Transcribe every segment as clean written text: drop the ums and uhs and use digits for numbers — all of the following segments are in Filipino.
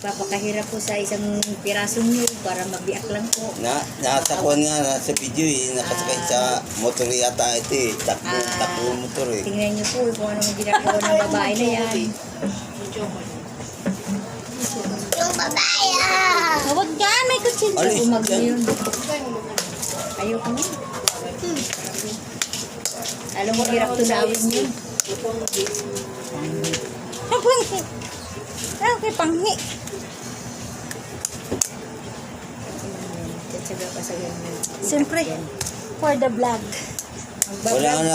Papakahirap po sa isang pirasong nyo para mabiak lang po. Nasa kuwan nga, nasa video eh, nakasakay sa motor yata ito eh, takbo motor eh. Tingnan nyo po kung anong ginagawa ng babae na yan. Yung babae Huwag dyan, may kutsilyo. Alis Umag dyan. yun. Ayoko na. Alam mo, hirap tunawin yun. Ang panghi. Okay, panghi. Tatsaga pa sa ganyan. Siyempre, for the vlog. Wala na,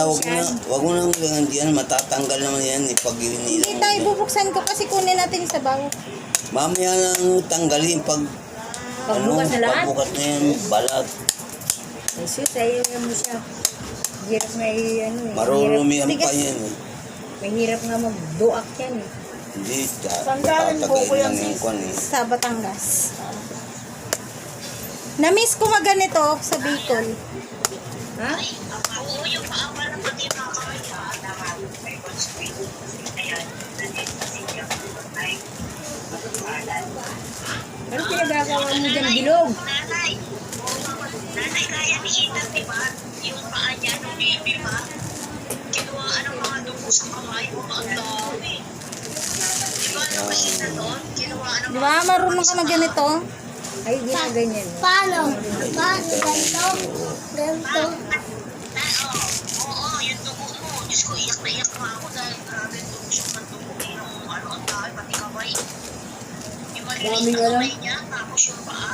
wag mo nang ganyan diyan, matatanggal naman yan eh, pag Hindi inilang. tayo bubuksan ko kasi kunin natin sa bago. Mamaya lang tanggalin pag, Pagbukas na lahat. pagbukas na yan, balat. Ay, sus, ayaw mo siya. Hirap nga ano eh. Marurumihan Tigas. pa yan eh. Mahirap nga magduak yan eh. Hindi, Sanggalin po ko tatagayin yan lang yung kwan eh. sa Batangas. Na-miss ko maganito sa Bicol. Ha? Ano pinagagawa mo dyan, bilog? Nanay, kaya ni Ethan, di ba? Yung paa niya nung baby pa. Kinuha mga dugo sa kamay mo, ang dami. Di ba ano ba Ethan doon? Kinuha Di ba? Marunong ka maganito? Ay, ginaganyan mo. Paano? Paano? Ganito? Ganito? Oo, yung dugo mo. Diyos ko, iyak na iyak pa ako dahil grabe yung dugo ng dugo. Yung ang dami, pati kamay. Yung malinis na kamay niya, tapos yung paa.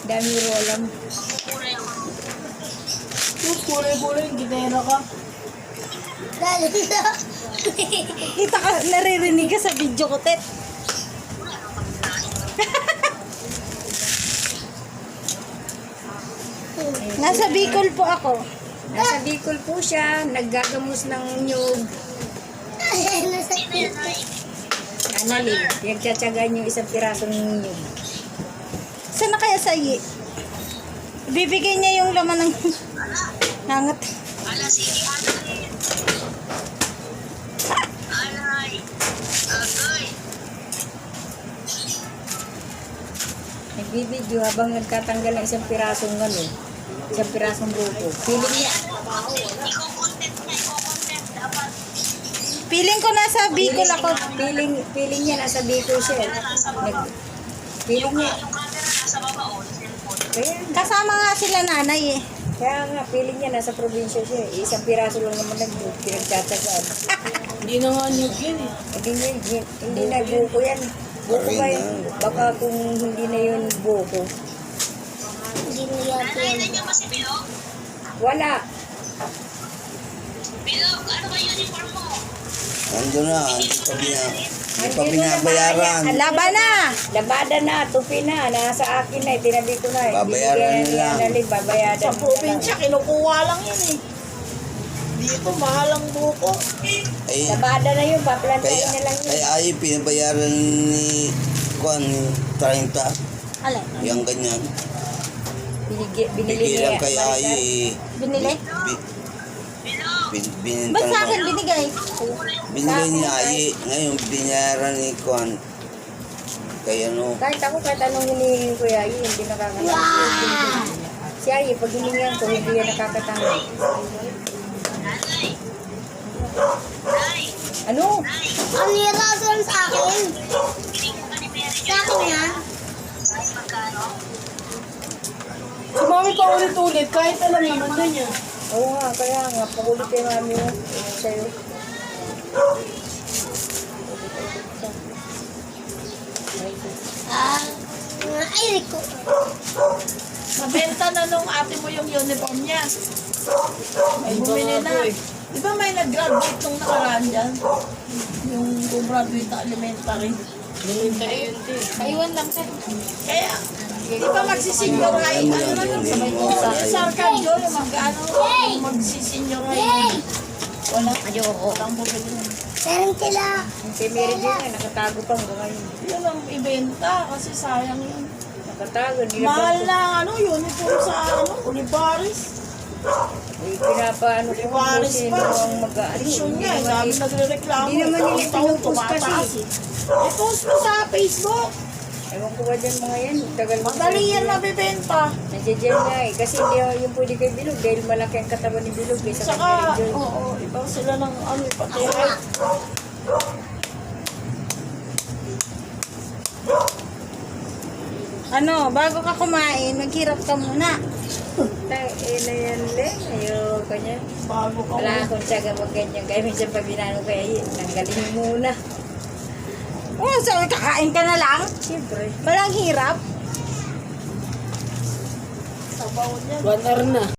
Dami rolam. Magkukulay ako. Kulay-kulay, gitera ka. Dali na. Kita ka, naririnig ka sa video ko, Tet. Nasa Bicol po ako. Nasa Bicol po siya, naggagamos ng nyug. Nasa Analig, pinagtsatsagaan yung isang pirasong nyug. Saan na kaya sa iyi? Bibigay niya yung laman ng nangat. Ala, sige, alay. Alay. Agay. Nagbibideo habang nagtatanggal ng isang pirasong ano, isang pirasong grupo. Feeling niya, Ikaw content na, ikaw content. Dapat Feeling ko nasa Bicol ako. feeling niya nasa Bicol siya. Feeling niya, yung camera nasa baba o, cellphone. Kasama nga sila nanay eh. kaya nga, feeling niya nasa probinsya siya. Isang piraso lang naman pinagtsatsagaan. Hindi na nga nude yun eh. Hindi na buko yan. Buko ba yun? Baka kung hindi na yun buko. Hindi na yata Nanay, yan. nandiyan ba si Bilog? Wala. Bilog, ano ba uniform mo? Ando na, hindi pa binabayaran. Laban na! Labada na, tupi na, nasa akin na, tinabi ko na. Babayaran Bibigyan lang. Nalig, babayaran Sa na probinsya, kinukuha lang yan eh. Dito, mahal ang buko. Ay, Labada na yun, paplantayin kaya, na lang yun. kaya ay pinabayaran ni kwan, ni 30, Alay. yung ganyan. Binili Bibilang niya. kaya ay Binili? binintan Ba't sa mo. akin binigay? Binili niya ay, ngayon binayaran ni kwan. Kaya no, Kahit ako, kahit anong hinihingi ko yan, hindi nakakatanggap. Si Ayi, pag hiningihan ko, hindi yan nakakatanggap. Nanay. Nay. Ano? Ang nirasan sa akin. Piling ko ba ni Mary Sa akin yan. Ay, magkano? Sumami pa ulit-ulit, kahit alam naman din yan. Oo nga, kaya nga, pagulit kay mami mo. Sa'yo. Ay, ko. Nabenta na nung ate mo yung uniform niya. May bumili na. Di ba may nag-graduate nung nakaraan dyan? Yung graduate na elementary. Elementary yun din. Aywan lang ka. Kaya, di ba magsisenyor ay, ano na lang, sa Arcadio, yung magsisenyor ay, wala, walang bumili na. Meron sila. Yung kay Mary Jane nga, nakatago pa hanggang ngayon. Yun ang ibenta, kasi sayang yun. Nakatago, hindi Mahal na na, uniform sa, Olivares. pinapaano ko kung Olivares sino pa. ang mag-ano. Presyon niya, sabi nagre-reklamo. Hindi naman nila taon-taon pinupos kasi. tumataas eh. I-post mo sa Facebook. Ewan ko ba dyan mga yan, tagal mo. Madali yan mabibenta. Nandiyan nga eh, kasi hindi yung pwede kay Bilog dahil malaki ang katawan ni Bilog eh, sa Saka, kanya rin yun. oo, ibang sila ng ano, pati height. Ano, bago ka kumain, maghirap ka muna. Na yan le, ayoko niya. Bago ka Wala akong tiyaga mag ganyan, kaya minsan pag binano kaya tanggalin mo muna. Oh, so kakain ka na lang? Siyempre. Walang hirap. sabaw niya. 1 hour na.